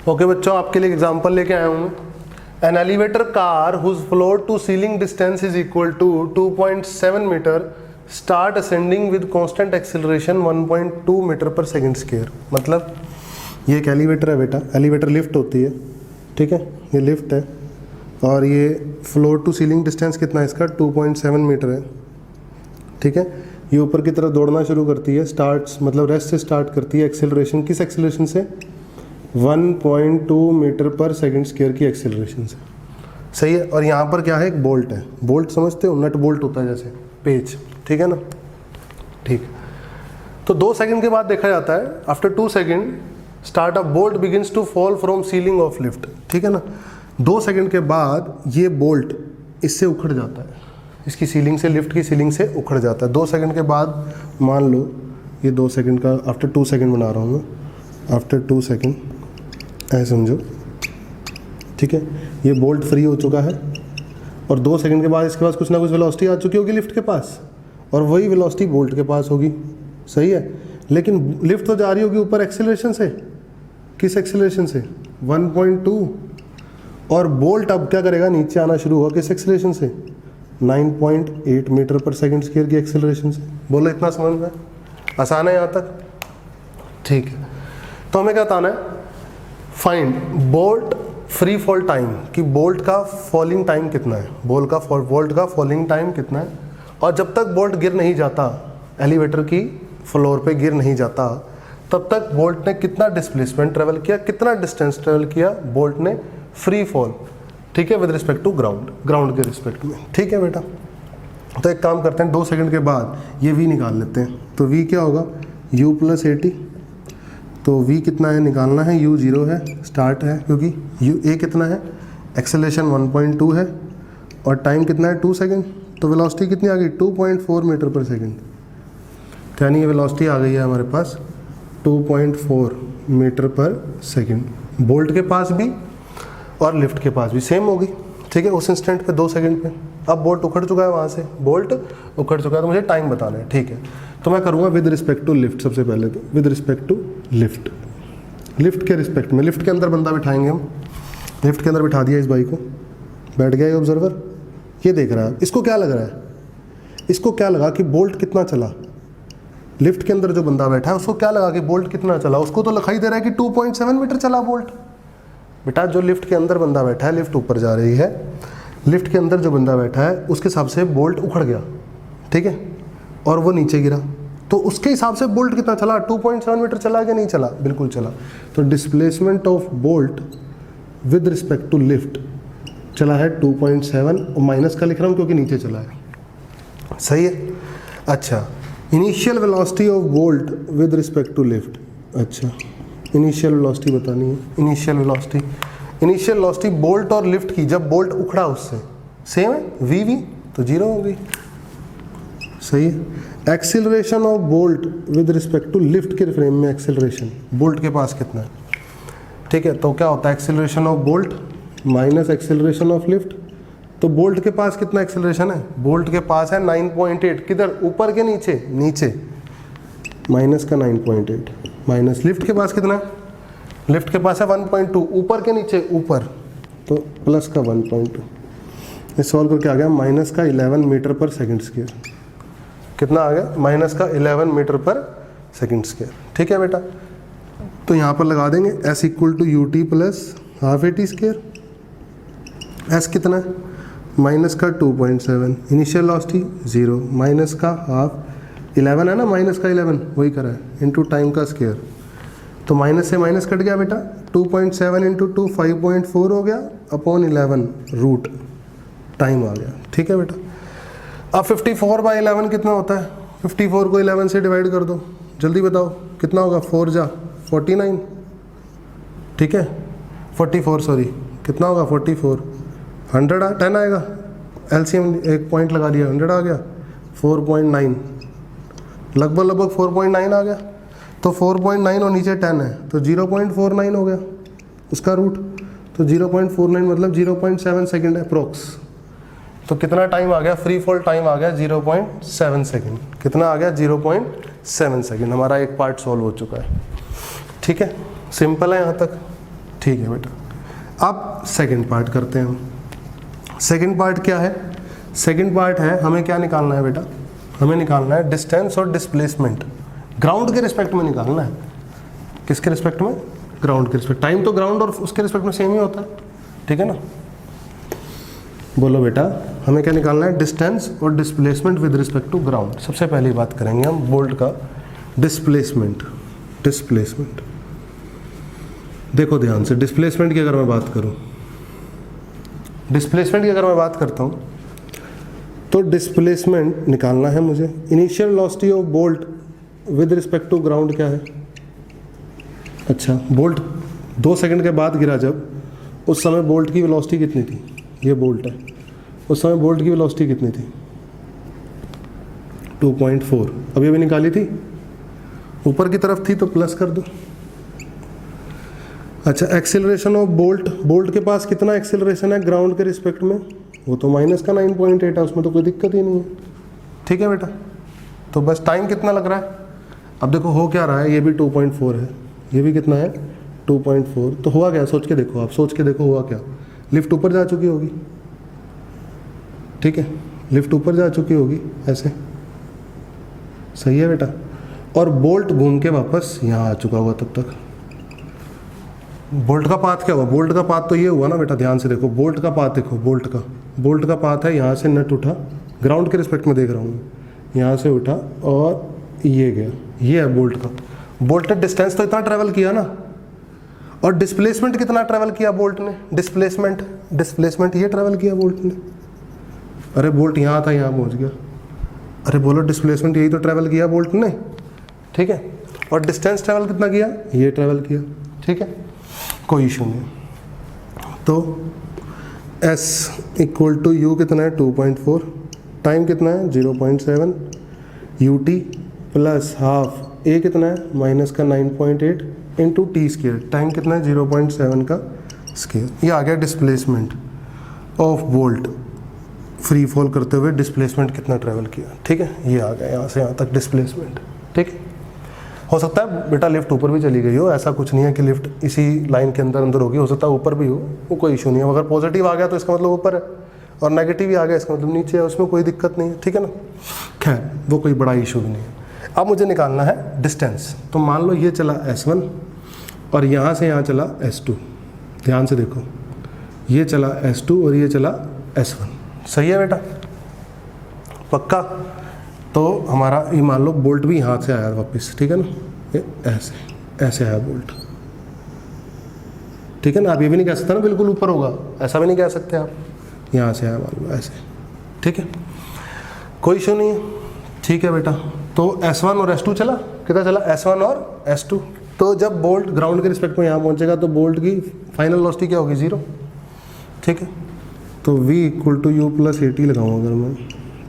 Okay बच्चों, आपके लिए एग्जांपल लेके आया हूँ। An elevator car whose floor to ceiling distance is equal to 2.7 metre start ascending with constant acceleration 1.2 metre per second square. मतलब ये एक एलिवेटर है बेटा, एलिवेटर लिफ्ट होती है, ठीक है, ये लिफ्ट है और ये फ्लोर टू सीलिंग डिस्टेंस कितना है इसका 2.7 मीटर है, ठीक है। ये ऊपर की तरफ दौड़ना शुरू करती है, स्टार्ट्स मतलब रेस्ट से स्टार्ट करती है, एक्सेलरेशन किस एक्सेलरेशन से 1.2 मीटर पर सेकंड स्क्वायर की एक्सेलरेशन से, सही है। और यहाँ पर क्या है, एक बोल्ट है, बोल्ट समझते हो, नट बोल्ट होता है जैसे पेच, ठीक है ना, ठीक। तो 2 सेकंड के बाद देखा जाता है, after 2 second start a bolt begins to fall from ceiling of lift, ठीक है ना। 2 सेकंड के बाद ये बोल्ट इससे उखड़ जाता है, इसकी सीलिंग से, लिफ्ट की सीलिंग से उखड़ जाता है। 2 सेकंड के बाद मान लो ये 2 सेकंड का, आफ्टर 2 सेकंड बना रहा हूँ मैं, आफ्टर 2 सेकंड ऐसे समझो, ठीक है। ये बोल्ट फ्री हो चुका है और 2 सेकंड के बाद इसके पास कुछ ना कुछ वेलोसिटी आ चुकी होगी लिफ्ट के पास, और वही वेलोसिटी बोल्ट के पास होगी, सही है। लेकिन लिफ्ट तो जा रही होगी ऊपर एक्सेलरेशन से, किस एक्सेलरेशन से 1.2, और बोल्ट अब क्या करेगा, नीचे आना शुरू हुआ किस एक्सेलरेशन से 9.8 मीटर पर सेकंड स्क्वायर की एक्सेलरेशन से। बोलो इतना समझ में आसान है यहाँ तक, ठीक है। तो हमें क्या बताना है, find bolt free fall time, कि बोल्ट का फॉलिंग टाइम कितना है, बोल्ट का फॉलिंग टाइम कितना है, और जब तक बोल्ट गिर नहीं जाता, एलिवेटर की फ्लोर पे गिर नहीं जाता, तब तक बोल्ट ने कितना डिस्प्लेसमेंट ट्रेवल किया, कितना डिस्टेंस ट्रेवल किया बोल्ट ने फ्री फॉल, ठीक है, विद रिस्पेक्ट टू ग्राउंड के रिस्पेक्ट में, ठीक है बेटा। तो एक काम करते हैं, 2 सेकंड के बाद ये v निकाल लेते हैं। तो v क्या होगा, u + 80। तो v कितना है निकालना है, u 0 है, स्टार्ट है, क्योंकि a कितना है, एक्सेलरेशन 1.2 है और टाइम कितना है 2 सेकंड। तो वेलोसिटी कितनी आ गई 2.4 मीटर पर सेकंड, यानी ये वेलोसिटी आ गई है हमारे पास 2.4 मीटर पर सेकंड। बोल्ट के पास भी और लिफ्ट के पास भी सेम होगी, ठीक है, उस इंस्टेंट पे 2 सेकंड पे। अब बोल्ट उखड़ चुका है, वहाँ से बोल्ट उखड़ चुका है, तो मुझे टाइम बताना है, ठीक है। तो मैं करूँगा विद रिस्पेक्ट टू लिफ्ट, सबसे पहले तो with respect to lift, lift के रिस्पेक्ट में, लिफ्ट के अंदर बंदा बिठाएंगे हम, लिफ्ट के अंदर बिठा दिया इस बाई को, बैठ गया ये ऑब्जर्वर, ये देख रहा है। इसको क्या लग रहा है, इसको क्या लगा कि बोल्ट कितना चला, लिफ्ट के अंदर जो बंदा बैठा है उसको क्या लगा कि बोल्ट कितना चला, उसको तो लिखाई दे रहा है कि 2.7 मीटर चला बोल्ट। बेटा जो लिफ्ट के अंदर बंदा बैठा है, लिफ्ट ऊपर जा रही है, लिफ्ट के अंदर जो बंदा बैठा है उसके हिसाब से बोल्ट उखड़ गया, ठीक है, और वो नीचे गिरा, तो उसके हिसाब से बोल्ट कितना चला, 2.7 मीटर चला कि नहीं चला, बिल्कुल चला। तो displacement of bolt with respect to lift चला है 2.7, और माइनस का लिख रहा हूँ क्योंकि नीचे चला है, सही है। अच्छा, initial velocity of bolt with respect to lift, अच्छा इनिशियल वेलोसिटी बतानी है, इनिशियल वेलोसिटी बोल्ट और लिफ्ट की जब बोल्ट उखड़ा उससे सेम है, वी तो 0 हो गई, सही है। Acceleration of bolt with respect to lift के फ्रेम में एक्सेलरेशन बोल्ट के पास कितना है, ठीक है। तो क्या होता है, acceleration of bolt minus acceleration of lift. तो बोल्ट के पास कितना एक्सेलरेशन है, बोल्ट के पास है 9.8, किधर, ऊपर के नीचे, नीचे माइनस का 9.8, माइनस लिफ्ट के पास कितना है, लिफ्ट के पास है 1.2, ऊपर के नीचे, ऊपर, तो प्लस का 1.2। ये सॉल्व करके आ गया माइनस का 11 मीटर पर सेकंड स्क्वायर, कितना आ गया, माइनस का 11 मीटर पर सेकंड स्क्वायर, ठीक है बेटा। तो यहाँ पर लगा देंगे s equal to ut + ½ at square, s कितना है, माइनस का 2.7, इनिशियल वेलोसिटी 0, माइनस का हाफ, 11 है ना, माइनस का 11 वही करा है, इंटू टाइम का स्क्वायर। तो माइनस से माइनस कट गया बेटा, 2.7 इंटू 2 5.4 हो गया, अपॉन 11 रूट टाइम आ गया, ठीक है बेटा। अब 54/11 कितना होता है, 54 को 11 से डिवाइड कर दो, जल्दी बताओ कितना होगा, 4 जा 49, ठीक है, 44 सॉरी, कितना होगा 44, 10 आएगा, एलसीएम एक पॉइंट लगा दिया, 100 आ गया, 4.9, लगभग 4.9 आ गया। तो 4.9 और नीचे 10 है, तो 0.49 हो गया उसका रूट, तो 0.49 मतलब 0.7 सेकेंड है अप्रोक्स। तो कितना टाइम आ गया, फ्री फॉल टाइम आ गया 0.7 सेकेंड, कितना आ गया 0.7 सेकेंड। हमारा एक पार्ट सॉल्व हो चुका है, ठीक है, सिंपल है यहाँ तक। ठीक है बेटा। अब सेकंड पार्ट करते हैं हम। सेकंड पार्ट क्या है? सेकंड पार्ट है हमें क्या निकालना है बेटा? हमें निकालना है डिस्टेंस और डिस्प्लेसमेंट, ग्राउंड के रिस्पेक्ट में निकालना है। किसके रिस्पेक्ट में? ग्राउंड के रिस्पेक्ट। टाइम तो ग्राउंड और उसके रिस्पेक्ट में सेम ही होता है, ठीक है ना। बोलो बेटा, हमें क्या निकालना है? डिस्टेंस और displacement with respect to ground. सबसे पहली बात करेंगे हम बोल्ट का डिस्प्लेसमेंट। डिस्प्लेसमेंट देखो ध्यान से, डिस्प्लेसमेंट की अगर मैं बात करूं, डिस्प्लेसमेंट की अगर मैं बात करता हूं तो डिस्प्लेसमेंट निकालना है मुझे। Initial velocity of bolt with respect to ground क्या है? अच्छा, बोल्ट 2 सेकंड के बाद गिरा जब, उस समय बोल्ट की वेलोसिटी कितनी थी? ये बोल्ट है, उस समय बोल्ट की वेलोसिटी कितनी थी? 2.4। अभी अभी निकाली थी, ऊपर की तरफ थी तो प्लस कर दो। अच्छा, एक्सेलरेशन ऑफ बोल्ट, बोल्ट के पास कितना एक्सेलरेशन है ग्राउंड के रिस्पेक्ट में? वो तो माइनस का 9.8 है, उसमें तो कोई दिक्कत ही नहीं है, ठीक है बेटा। तो बस टाइम कितना लग रहा है? अब देखो हो क्या रहा है, ये भी 2.4 है, ये भी कितना है? 2.4। तो हुआ क्या? सोच के देखो, आप सोच के देखो हुआ क्या। लिफ्ट ऊपर जा चुकी होगी, ठीक है, लिफ्ट ऊपर जा चुकी होगी ऐसे, सही है बेटा। और बोल्ट घूम के वापस यहाँ आ चुका होगा तब तक। बोल्ट का पाथ क्या हुआ? बोल्ट का पाथ तो ये हुआ ना बेटा, ध्यान से देखो, बोल्ट का पाथ देखो, बोल्ट का पाथ है, यहाँ से नट उठा, ग्राउंड के रिस्पेक्ट में देख रहा हूँ, यहाँ से उठा और ये गया, ये है बोल्ट का। बोल्ट ने डिस्टेंस तो इतना ट्रैवल किया ना, और डिस्प्लेसमेंट कितना ट्रैवल किया बोल्ट ने? डिस्प्लेसमेंट ये ट्रैवल किया बोल्ट ने। अरे बोल्ट यहाँ था, यहाँ पहुँच गया। अरे बोलो, डिस्प्लेसमेंट यही तो ट्रैवल किया बोल्ट ने, ठीक है। और डिस्टेंस ट्रैवल कितना किया? ये ट्रैवल किया, ठीक है, कोई इशू नहीं। तो S इक्वल टू यू कितना है? 2.4। टाइम कितना है? 0.7। UT प्लस हाफ A कितना है? माइनस का 9.8 इंटू टी स्केयर। टाइम कितना है? 0.7 का स्केयर। ये आ गया displacement of bolt free fall करते हुए, डिस्प्लेसमेंट कितना ट्रैवल किया, ठीक है। ये आ गया यहाँ से यहाँ तक डिस्प्लेसमेंट, ठीक है। हो सकता है बेटा लिफ्ट ऊपर भी चली गई हो, ऐसा कुछ नहीं है कि लिफ्ट इसी लाइन के अंदर होगी, हो सकता है ऊपर भी हो, वो कोई इशू नहीं है। अगर पॉजिटिव आ गया तो इसका मतलब ऊपर है, और नेगेटिव भी आ गया इसका मतलब नीचे है, उसमें कोई दिक्कत नहीं है, ठीक है ना। खैर वो कोई बड़ा इशू भी नहीं है। अब मुझे निकालना है डिस्टेंस। तो मान लो ये चला S1 और यहाँ से यहाँ चला S2। ध्यान से देखो, ये चला S2 और ये चला S1, सही है बेटा, पक्का। तो हमारा ये मान लो बोल्ट भी यहाँ से आया वापस, ठीक है ना, ये ऐसे आया बोल्ट, ठीक है ना। आप ये भी नहीं कह सकते ना बिल्कुल ऊपर होगा, ऐसा भी नहीं कह सकते आप। यहाँ से आया मान लो ऐसे, ठीक है, कोई इशू नहीं है, ठीक है बेटा। तो S1 और S2 चला, कितना चला? S1 और S2। तो जब बोल्ट ग्राउंड के रिस्पेक्ट में यहाँ पहुँचेगा तो बोल्ट की फाइनल वेलोसिटी क्या होगी? 0, ठीक है। तो V equal to u plus 80 लगाऊँ अगर मैं,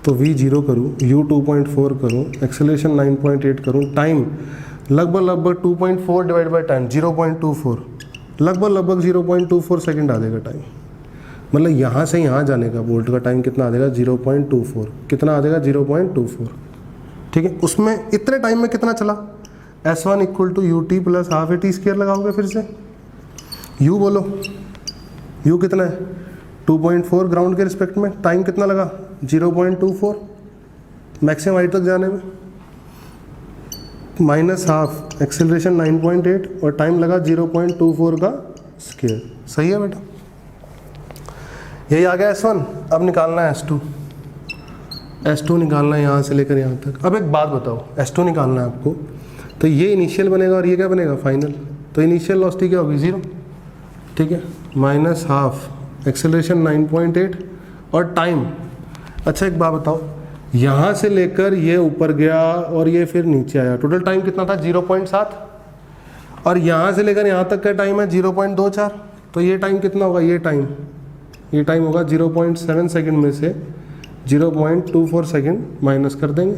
तो V 0 करूँ, U 2.4 करूँ, एक्सेलरेशन 9.8 करूँ, टाइम लगभग 2.4 डिवाइड बाई टाइम 0.24, लगभग 0.24 सेकंड आ जाएगा टाइम। मतलब यहाँ से यहाँ जाने का बोल्ट का टाइम कितना आ जाएगा? 0.24। कितना आ जाएगा? 0.24, ठीक है। उसमें इतने टाइम में कितना चला? S1 equal to UT plus half a t square लगाओगे फिर से। U बोलो, U कितना है? 2.4 ग्राउंड के रिस्पेक्ट में। टाइम कितना लगा? 0.24 मैक्सिमम हाइट तक जाने में, माइनस हाफ एक्सेलरेशन 9.8 और टाइम लगा 0.24 का स्केयर, सही है बेटा। यही आ गया S1। अब निकालना है S2 निकालना है यहाँ से लेकर यहाँ तक। अब एक बात बताओ, S2 निकालना है आपको, तो ये इनिशियल बनेगा और ये क्या बनेगा? फाइनल। तो इनिशियल वेलोसिटी क्या होगी? 0, ठीक है, माइनस हाफ एक्सेलरेशन 9.8 और टाइम। अच्छा एक बात बताओ, यहाँ से लेकर ये ऊपर गया और ये फिर नीचे आया, टोटल टाइम कितना था? 0.7। और यहाँ से लेकर यहाँ तक का टाइम है 0.24। तो ये टाइम कितना होगा? ये टाइम होगा 0.7 सेकंड में से 0.24 सेकंड माइनस कर देंगे,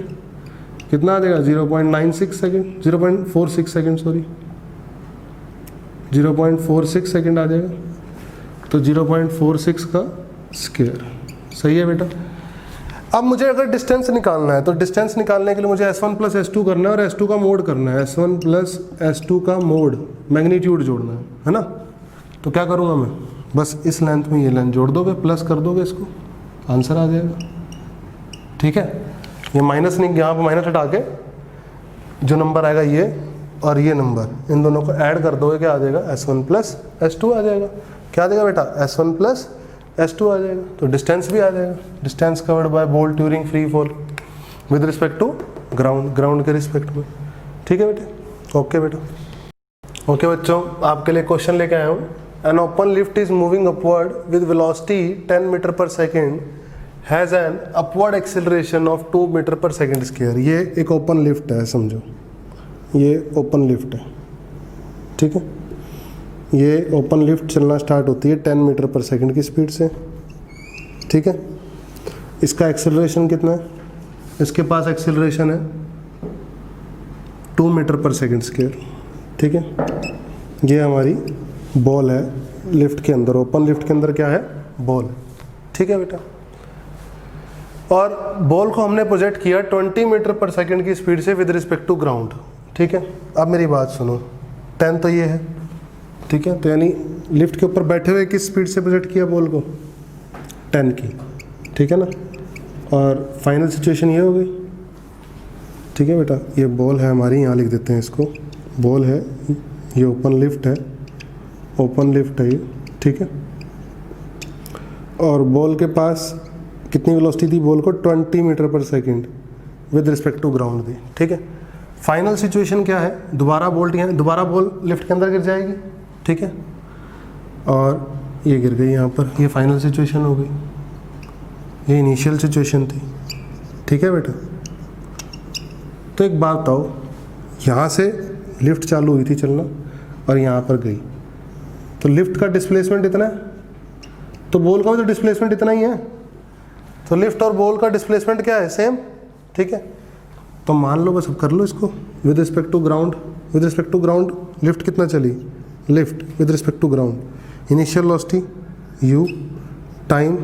कितना आ जाएगा? 0.96 सेकंड, 0.46 सेकंड, सॉरी 0.46 सेकंड आ जाएगा। तो 0.46 का स्क्वायर, सही है बेटा। अब मुझे अगर डिस्टेंस निकालना है तो डिस्टेंस निकालने के लिए मुझे S1 प्लस S2 करना है और S2 का मोड करना है। S1 प्लस S2 का मोड, मैग्नीट्यूड जोड़ना है ना। तो क्या करूँगा मैं, बस इस लेंथ में ये लेंथ जोड़ दोगे, प्लस कर दोगे इसको, आंसर आ जाएगा। ठीक है, ये माइनस नहीं, यहाँ पर माइनस हटा के जो नंबर आएगा ये और ये नंबर, इन दोनों को ऐड कर दोगे, क्या आ जाएगा, S1 प्लस S2 आ जाएगा। क्या आ जाएगा बेटा, S1 प्लस S2 आ जाएगा। तो डिस्टेंस भी आ जाएगा, distance covered by bolt during free fall with respect to ground, ground के रिस्पेक्ट में। ठीक है बेटे, ओके बेटा। ओके बच्चों, आपके लिए क्वेश्चन लेके आया हूँ। An open lift is moving upward with velocity 10 metre per second has an upward acceleration of 2 metre per second square. ये एक ओपन लिफ्ट है, समझो ये ओपन लिफ्ट है। ठीक है, ये ओपन लिफ्ट चलना स्टार्ट होती है 10 मीटर पर सेकेंड की स्पीड से। ठीक है, इसका एक्सेलरेशन कितना है, इसके पास एक्सेलरेशन है 2 मीटर पर सेकेंड स्क्वायर। ठीक है, ये हमारी बॉल है लिफ्ट के अंदर, ओपन लिफ्ट के अंदर क्या है, बॉल। ठीक है बेटा, और बॉल को हमने प्रोजेक्ट किया 20 मीटर पर सेकेंड की स्पीड से विद रिस्पेक्ट टू ग्राउंड। ठीक है, अब मेरी बात सुनो, 10 तो ये है। ठीक है, तो यानी लिफ्ट के ऊपर बैठे हुए किस स्पीड से प्रोजेक्ट किया बॉल को, 10 की। ठीक है ना, और फाइनल सिचुएशन ये हो गई। ठीक है बेटा, ये बॉल है हमारी, यहाँ लिख देते हैं इसको, बॉल है, ये ओपन लिफ्ट है, ओपन लिफ्ट है ये। ठीक है, और बॉल के पास कितनी वेलोसिटी थी बॉल को, 20 metre per second with respect to ground दी। ठीक है, फाइनल सिचुएशन क्या है, दोबारा बोल्ट यहाँ, दोबारा बॉल लिफ्ट के अंदर गिर जाएगी। ठीक है, और ये गिर गई यहाँ पर, ये फाइनल सिचुएशन हो गई, ये इनिशियल सिचुएशन थी। ठीक है बेटा, तो एक बात बताओ, यहाँ से लिफ्ट चालू हुई थी चलना और यहाँ पर गई, तो लिफ्ट का डिस्प्लेसमेंट इतना है, तो बॉल का भी तो डिस्प्लेसमेंट इतना ही है, तो लिफ्ट और बॉल का डिस्प्लेसमेंट क्या है, सेम। ठीक है, तो मान लो, बस अब कर लो इसको, with respect to ground, with respect to ground lift कितना चली, lift with respect to ground, initial velocity u, time,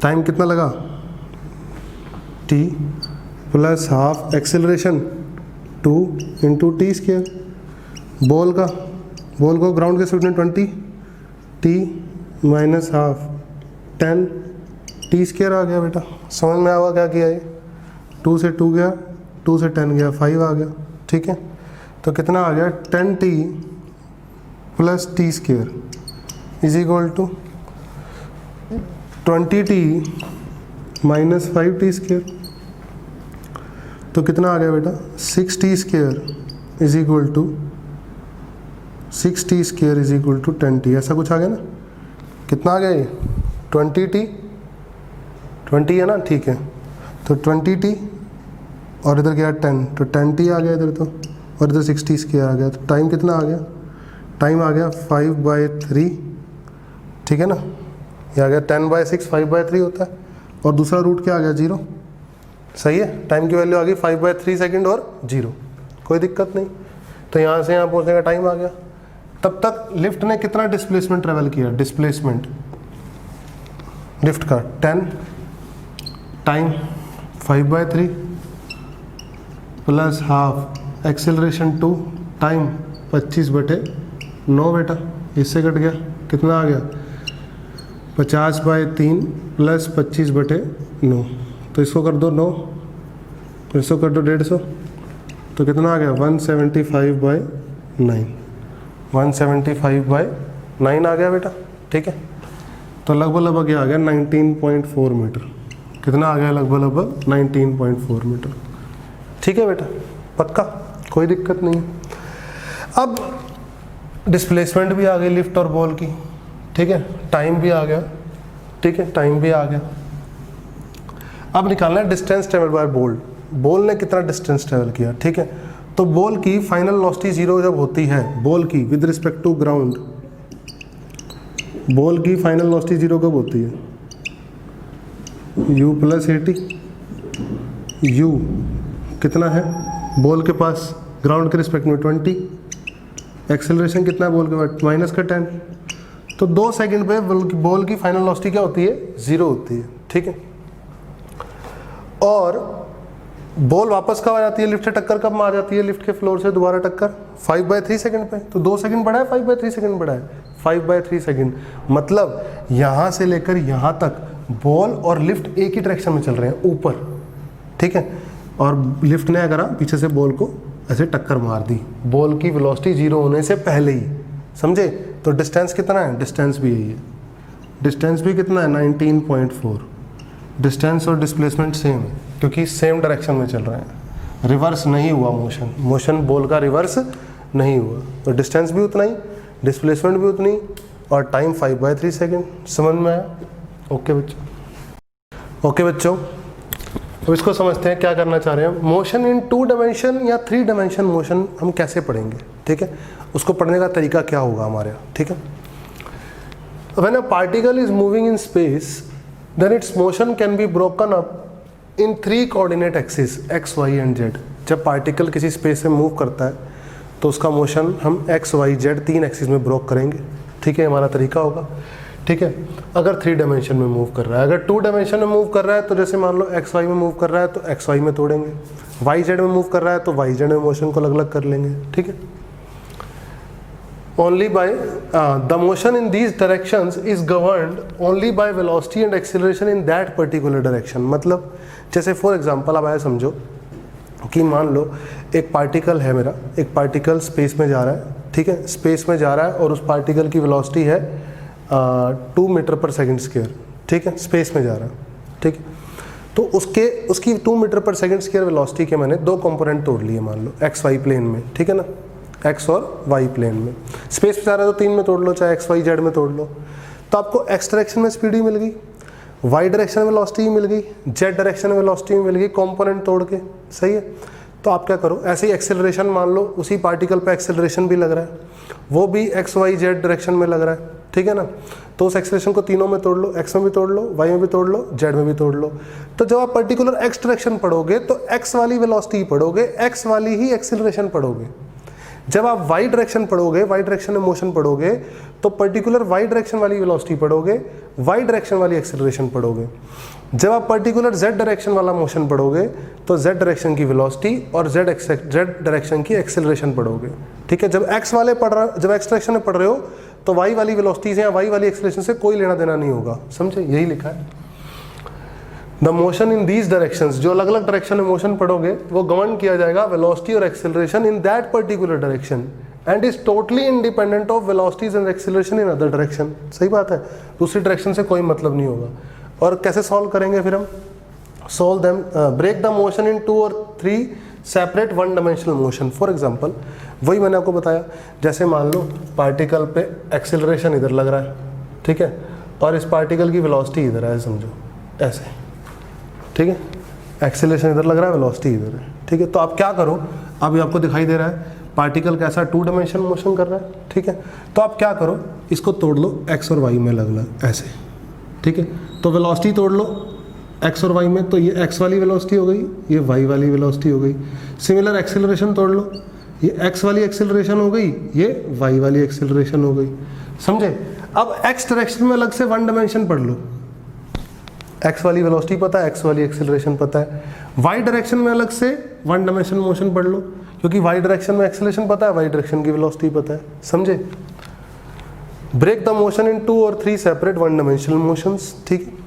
time कितना लगा t plus half acceleration 2 into t square, ball का, बॉल को ग्राउंड के स्पीड में 20, t minus half 10 t square आ गया बेटा। समझ में आवा क्या किया ये, 2 से 2 गया, 2 से 10 गया, 5 आ गया। ठीक है, तो कितना आ गया, 10t plus t square is equal to 20t minus 5t square. तो कितना आ गया बेटा, 6t square is equal to 6t square is equal to 10t, ऐसा कुछ आ गया ना। कितना आ गया ये, 20t, 20 है ना। ठीक है, तो 20t और इधर गया 10, तो 10t आ गया इधर, तो और इधर 6t स्क्वायर आ गया। तो टाइम कितना आ गया, टाइम आ गया 5/3। ठीक है ना, ये आ गया 10/6, 5/3 होता है, और दूसरा रूट क्या आ गया, 0। सही है, टाइम की वैल्यू आ गई 5/3 सेकेंड और 0, कोई दिक्कत नहीं। तो यहाँ से यहाँ पहुँचने का टाइम आ गया। तब तक लिफ्ट ने कितना डिस्प्लेसमेंट ट्रेवल किया, डिस्प्लेसमेंट लिफ्ट का 10, time 5/3 plus half acceleration 2, time 25/9 बेटा, इससे कट गया, कितना आ गया 50/3 प्लस 25/9, तो इसको कर दो 9, इसको कर दो 150, तो कितना आ गया 175/9, 175/9 आ गया बेटा। ठीक है, तो लगभग क्या आ गया 19.4 मीटर, कितना आ गया लगभग 19.4 मीटर। ठीक है बेटा, पक्का, कोई दिक्कत नहीं। अब डिस्प्लेसमेंट भी आ गई लिफ्ट और बॉल की। ठीक है, टाइम भी आ गया। ठीक है, टाइम भी आ गया। अब निकालना है distance travel by ball, ball ने कितना डिस्टेंस ट्रेवल किया। ठीक है, तो बॉल की फाइनल वेलोसिटी 0 जब होती है, बॉल की with respect to ground, ball की फाइनल वेलोसिटी 0 कब होती है, u प्लस 80, u कितना है बॉल के पास ग्राउंड के रिस्पेक्ट में 20, एक्सेलरेशन कितना है बॉल के पास माइनस का 10, तो 2 सेकंड पे बॉल की फाइनल वेलोसिटी क्या होती है, 0 होती है। ठीक है, और बॉल वापस कब आ जाती है, लिफ्ट से टक्कर कब आ जाती है, लिफ्ट के फ्लोर से दोबारा टक्कर 5/3 सेकंड पे, तो 2 सेकंड बढ़ा है 5/3 सेकंड बढ़ा है, 5/3 सेकेंड। मतलब यहाँ से लेकर यहाँ तक बॉल और लिफ्ट एक ही डायरेक्शन में चल रहे हैं ऊपर, ठीक है। और लिफ्ट ने करा पीछे से बॉल को ऐसे टक्कर मार दी, बॉल की वेलोसिटी 0 होने से पहले ही, समझे। तो डिस्टेंस कितना है, डिस्टेंस भी यही है, डिस्टेंस भी कितना है 19.4। डिस्टेंस और डिस्प्लेसमेंट सेम है क्योंकि सेम डायरेक्शन में चल रहे हैं, रिवर्स नहीं हुआ मोशन, मोशन बॉल का रिवर्स नहीं हुआ। तो डिस्टेंस भी उतना ही, डिस्प्लेसमेंट भी उतनी, और टाइम 5/3 सेकेंड। समझ में आया? ओके बच्चों, ओके बच्चों। अब इसको समझते हैं क्या करना चाह रहे हैं। मोशन इन 2 डायमेंशन या 3 डायमेंशन मोशन हम कैसे पढ़ेंगे, ठीक है। उसको पढ़ने का तरीका क्या होगा हमारे यहाँ, ठीक है। When a particle is moving in space, then its motion can be broken up in 3 coordinate axes x, y and z। जब पार्टिकल किसी स्पेस में मूव करता है तो उसका मोशन हम x, y, z 3 एक्सिस में ब्रोक करेंगे, ठीक है। हमारा तरीका होगा, ठीक है। अगर 3 डायमेंशन में मूव कर रहा है, अगर 2 डायमेंशन में मूव कर रहा है तो जैसे मान लो x, y में मूव कर रहा है तो x, y में तोड़ेंगे, y, z में मूव कर रहा है तो y, z में मोशन को अलग अलग कर लेंगे, ठीक है। Only by the motion in these directions is governed only by velocity and acceleration in that particular direction। मतलब जैसे फॉर एग्जांपल आप ऐसा समझो कि मान लो एक पार्टिकल है मेरा, एक पार्टिकल स्पेस में जा रहा है, ठीक है। स्पेस में जा रहा है और उस पार्टिकल की वेलोसिटी है 2 मीटर पर सेकंड स्क्वायर, ठीक है। स्पेस में जा रहा है, ठीक है। तो उसकी 2 metre per second square velocity के मैंने 2 कंपोनेंट तोड़ लिए, मान लो एक्स वाई प्लेन में, ठीक है ना, एक्स और वाई प्लेन में। स्पेस में जा रहा है तो 3 में तोड़ लो, चाहे एक्स वाई जेड में तोड़ लो। तो आपको एक्स डायरेक्शन में स्पीड ही मिल गई, वाई डायरेक्शन में वेलोसिटी ही मिल गई, जेड डायरेक्शन में वेलोसिटी भी मिल गई, कंपोनेंट तोड़ के, सही है। तो आप क्या करो, ऐसे ही एक्सेलरेशन मान लो, उसी पार्टिकल पे एक्सेलरेशन भी लग रहा है, वो भी एक्स वाई जेड डायरेक्शन में लग रहा है, ठीक है ना। तो उस एक्सेलरेशन को तीनों में तोड़ लो, एक्स में भी तोड़ लो, वाई में भी तोड़ लो, जेड में भी तोड़ लो। तो जब आप पर्टिकुलर एक्स डायरेक्शन पढ़ोगे तो एक्स वाली वेलोसिटी पढ़ोगे, एक्स वाली ही एक्सेलरेशन पढ़ोगे। जब आप वाई डायरेक्शन पढ़ोगे, वाई डायरेक्शन में मोशन पढ़ोगे तो पर्टिकुलर वाई डायरेक्शन वाली वेलोसिटी पढ़ोगे, वाई डायरेक्शन वाली एक्सेलरेशन पढ़ोगे। जब आप पर्टिकुलर जेड डायरेक्शन वाला मोशन पढ़ोगे तो जेड डायरेक्शन की वेलोसिटी और जेड डायरेक्शन की एक्सेलरेशन पढ़ोगे, ठीक है। जब एक्स डायरेक्शन में पढ़ रहे हो तो वाई वाली वेलोसिटी से या वाई वाली एक्सेलरेशन से कोई लेना देना नहीं होगा, समझे, यही लिखा है। The motion in these directions, जो अलग अलग डायरेक्शन में मोशन पढ़ोगे वो गवर्न किया जाएगा वेलोसिटी और acceleration in that particular direction and is totally independent of velocities and acceleration in other direction. सही बात है, दूसरी डायरेक्शन से कोई मतलब नहीं होगा। और कैसे सॉल्व करेंगे फिर हम, solve them, break the motion in 2 और 3 separate 1 dimensional motion. For example वही मैंने आपको बताया, जैसे मान लो पार्टिकल पे एक्सेलरेशन इधर लग रहा है, ठीक है, और इस पार्टिकल की वेलोसिटी इधर है, समझो ऐसे, ठीक है। एक्सेलरेशन इधर लग रहा है, वेलोसिटी इधर है, ठीक है। तो आप क्या करो, अभी आपको दिखाई दे रहा है पार्टिकल कैसा 2 डायमेंशन मोशन कर रहा है, ठीक है। तो आप क्या करो, इसको तोड़ लो एक्स और वाई में अलग अलग ऐसे, ठीक है। तो वेलोसिटी तोड़ लो एक्स और वाई में, तो ये एक्स वाली वेलोसिटी हो गई, ये वाई वाली वेलोसिटी हो गई। सिमिलर एक्सेलरेशन तोड़ लो, ये एक्स वाली एक्सेलरेशन हो गई, ये वाई वाली एक्सेलरेशन हो गई, समझे। अब एक्स डायरेक्शन में अलग से 1 डायमेंशन पढ़ लो, एक्स वाली वेलोसिटी पता है, एक्स वाली एक्सेलरेशन पता है। वाई डायरेक्शन में अलग से 1 डायमेंशन मोशन पढ़ लो, क्योंकि वाई डायरेक्शन में एक्सेलरेशन पता है, वाई डायरेक्शन की वेलोसिटी पता है, समझे। ब्रेक द मोशन इन 2 और 3 सेपरेट 1 डायमेंशनल मोशंस, ठीक है।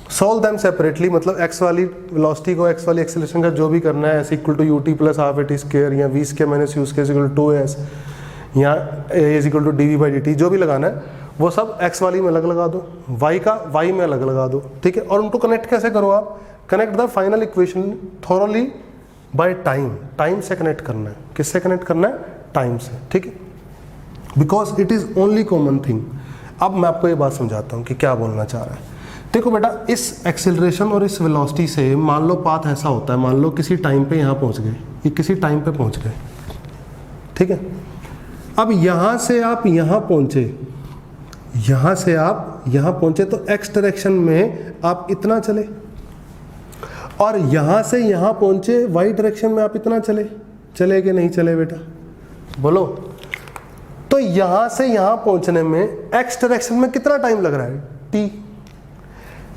सॉल्व देम सेपरेटली, मतलब एक्स वाली वेलोसिटी को एक्स वाली एक्सेलरेशन का जो भी करना है, s equal to u t plus half a t square या v square minus u square equal to 2s या a is equal to d v by d t, जो भी लगाना है वो सब x वाली में अलग लगा दो, y का y में अलग लगा दो, ठीक है। और उनको कनेक्ट कैसे करो आप, connect the final equation thoroughly by time, time से कनेक्ट करना है। किससे कनेक्ट करना है, टाइम से, ठीक है, because it is only common thing. अब मैं आपको ये बात समझाता हूँ कि क्या बोलना चाह रहा है। देखो बेटा, इस एक्सेलरेशन और इस वेलोसिटी से मान लो पाथ ऐसा होता है, मान लो किसी टाइम पे यहाँ पहुँच गए, ये किसी टाइम पे पहुँच गए, ठीक है। अब यहाँ से आप यहाँ पहुँचे, यहाँ से आप यहाँ पहुँचे तो x डायरेक्शन में आप इतना चले, और यहाँ से यहाँ पहुँचे y डायरेक्शन में आप इतना चले, चले कि नहीं चले बेटा, बोलो। तो यहाँ से यहाँ पहुँचने में x डायरेक्शन में कितना टाइम लग रहा है, t।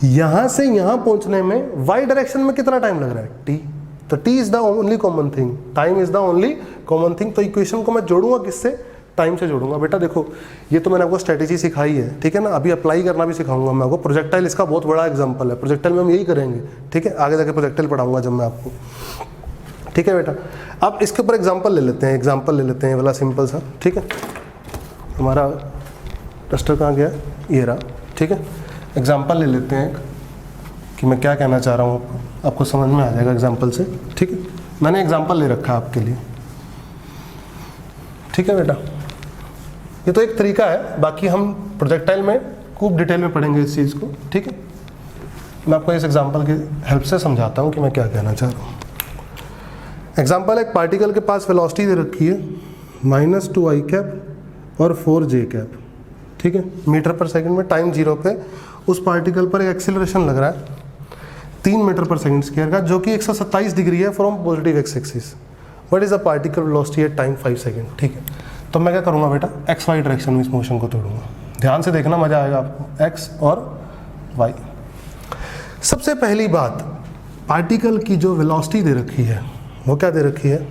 यहाँ से यहाँ पहुँचने में y डायरेक्शन में कितना टाइम लग रहा है, t। तो t is the only common thing, time is the only common thing. तो इक्वेशन को मैं जोड़ूंगा किससे, टाइम से जोड़ूंगा। बेटा देखो ये तो मैंने आपको स्ट्रेटेजी सिखाई है, ठीक है ना, अभी अप्लाई करना भी सिखाऊंगा मैं आपको। प्रोजेक्टाइल इसका बहुत बड़ा एग्जाम्पल है, प्रोजेक्टाइल में हम यही करेंगे, ठीक है, आगे जाके प्रोजेक्टाइल पढ़ाऊंगा जब मैं आपको, ठीक है बेटा। अब इसके ऊपर एग्जाम्पल ले लेते हैं, एग्जाम्पल ले लेते हैं वाला सिंपल सा, ठीक है। हमारा डस्टर कहाँ गया, ये रहा, ठीक है। एग्जाम्पल ले लेते हैं कि मैं क्या कहना चाह रहा हूँ, आपको समझ में आ जाएगा एग्जाम्पल से, ठीक है। मैंने एग्जाम्पल ले रखा है आपके लिए, ठीक है बेटा। ये तो एक तरीका है, बाकी हम प्रोजेक्टाइल में खूब डिटेल में पढ़ेंगे इस चीज़ को, ठीक है। मैं आपको इस एग्जाम्पल की हेल्प से समझाता हूँ कि मैं क्या कहना चाह रहा हूँ। एग्जाम्पल, एक पार्टिकल के पास वेलोसिटी दे रखी है -2i कैप और 4j कैप, ठीक है, मीटर पर सेकंड में। टाइम 0 पे उस पार्टिकल पर एक एक्सीलरेशन लग रहा है 3 मीटर पर सेकंड स्क्वायर का, जो कि 127 डिग्री है from positive x axis. What is the particle velocity at time 5 second, ठीक है। तो मैं क्या करूँगा बेटा, एक्स वाई डायरेक्शन में इस मोशन को तोड़ूंगा। ध्यान से देखना, मजा आएगा आपको, एक्स और वाई। सबसे पहली बात, पार्टिकल की जो वेलोसिटी दे रखी है वो क्या दे रखी है,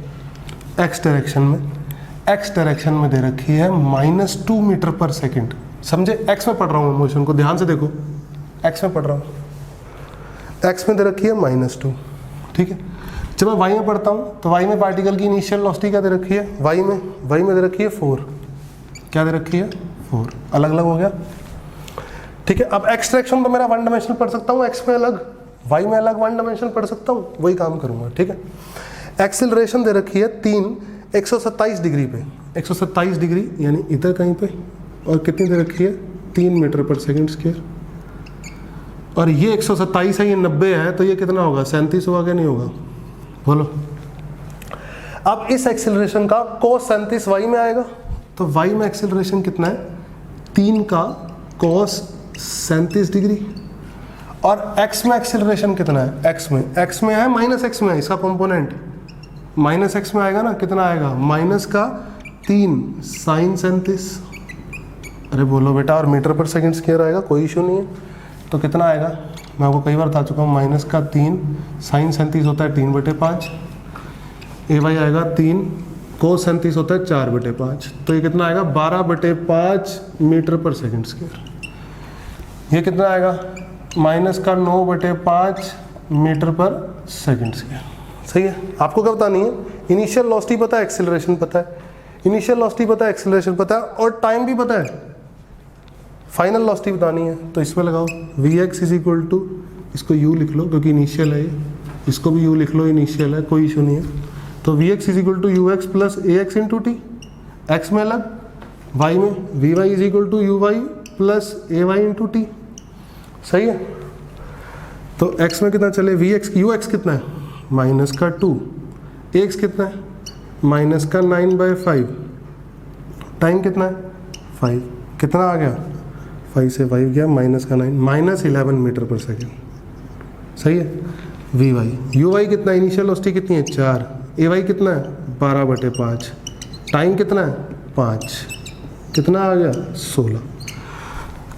एक्स डायरेक्शन में। एक्स डायरेक्शन में दे रखी है -2 मीटर पर सेकंड। समझे, एक्स में पढ़ रहा हूँ मोशन को, ध्यान से देखो, एक्स में पढ़ रहा हूँ, एक्स में दे रखी है -2, ठीक है। जब मैं वाई में पढ़ता हूँ तो वाई में पार्टिकल की इनिशियल वेलोसिटी क्या दे रखी है, वाई में दे रखी है 4। क्या दे रखी है, 4। अलग अलग हो गया, ठीक है। अब एक्स डायरेक्शन तो मेरा 1 डायमेंशनल पढ़ सकता हूँ, एक्स में अलग, वाई में अलग 1 डायमेंशनल पढ़ सकता हूँ, वही काम करूँगा, ठीक है। एक्सीलरेशन दे रखी है 127 डिग्री पे, 127 डिग्री यानी इधर कहीं पे, और कितनी दे रखी है, 3 मीटर पर सेकंड स्क्वायर। और ये 127 है, ये 90 है, तो ये कितना होगा, 37 होगा क्या नहीं होगा, बोलो। अब इस एक्सीलरेशन का cos 37 वाई में आएगा, तो वाई में एक्सीलरेशन कितना है, 3 का cos 37 डिग्री। और x में एक्सीलरेशन कितना है, x में है माइनस x में है, इसका कंपोनेंट माइनस x में आएगा ना, कितना आएगा, माइनस का 3 sin 37। अरे बोलो बेटा, और मीटर पर सेकंड स्क्वायर आएगा, कोई इशू नहीं है। तो कितना आएगा, मैं आपको कई बार बता चुका हूँ, माइनस का 3 sin 37 होता है 3/5, ए वाई आएगा 3 cos 37 होता है 4/5, तो ये कितना आएगा, 12/5 मीटर पर सेकंड स्क्वायर। ये कितना आएगा, माइनस का 9/5 मीटर पर सेकंड स्क्वायर। सही है। आपको क्या बतानी है, इनिशियल वेलोसिटी पता है, एक्सीलरेशन पता है, इनिशियल वेलोसिटी पता है, एक्सीलरेशन पता है, और टाइम भी पता है। फाइनल वेलोसिटी बतानी है, तो इसमें लगाओ Vx इज इक्वल टू, इसको u लिख लो क्योंकि इनिशियल है, इसको भी u लिख लो, इनिशियल है, कोई इशू नहीं है। तो Vx is equal to ux plus ax into t, x में अलग, y में Vy is equal to uy plus ay into t. सही है। तो x में कितना चले, ux कितना है, माइनस का 2, ax कितना है, माइनस का 9/5, टाइम कितना है, 5, कितना आ गया, 5 से 5 गया, माइनस का 9, -11 मीटर पर सेकेंड। सही है। वी वाई, यू वाई कितना, इनिशियल वेलोसिटी कितनी है, 4, ए वाई कितना है, 12/5, टाइम कितना है, 5, कितना आ गया, 16।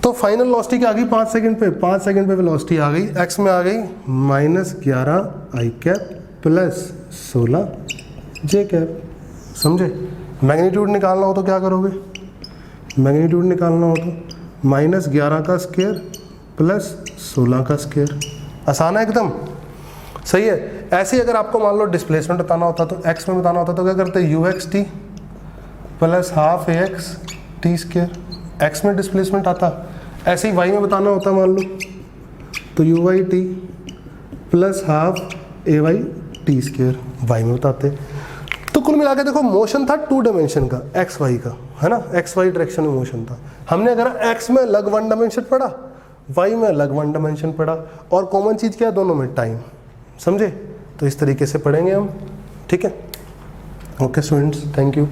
तो फाइनल वेलोसिटी क्या आ गई, 5 सेकंड पे, 5 सेकंड पे वेलोसिटी आ गई, एक्स में आ गई -11 आई कैप प्लस 16 जे कैप। समझे। मैग्नीट्यूड निकालना हो तो क्या करोगे, मैग्नीट्यूड निकालना हो तो -11 का स्क्वायर प्लस 16 का स्क्वायर। आसान है एकदम। सही है। ऐसे ही अगर आपको मान लो डिस्प्लेसमेंट बताना होता तो एक्स में बताना होता तो क्या करते, you x T plus half A x T square, x में डिस्प्लेसमेंट आता। ऐसे ही वाई में बताना होता मान लो तो u y t plus half a y t square, y में बताते। तो कुल मिला के देखो मोशन था 2 डायमेंशन का, एक्स वाई का, है ना, एक्स वाई डायरेक्शन में मोशन था। हमने अगर एक्स में अलग 1 डायमेंशन पढ़ा, वाई में अलग 1 डायमेंशन पढ़ा, और कॉमन चीज़ क्या है दोनों में, टाइम। समझे। तो इस तरीके से पढ़ेंगे हम। ठीक है। Okay students, thank you.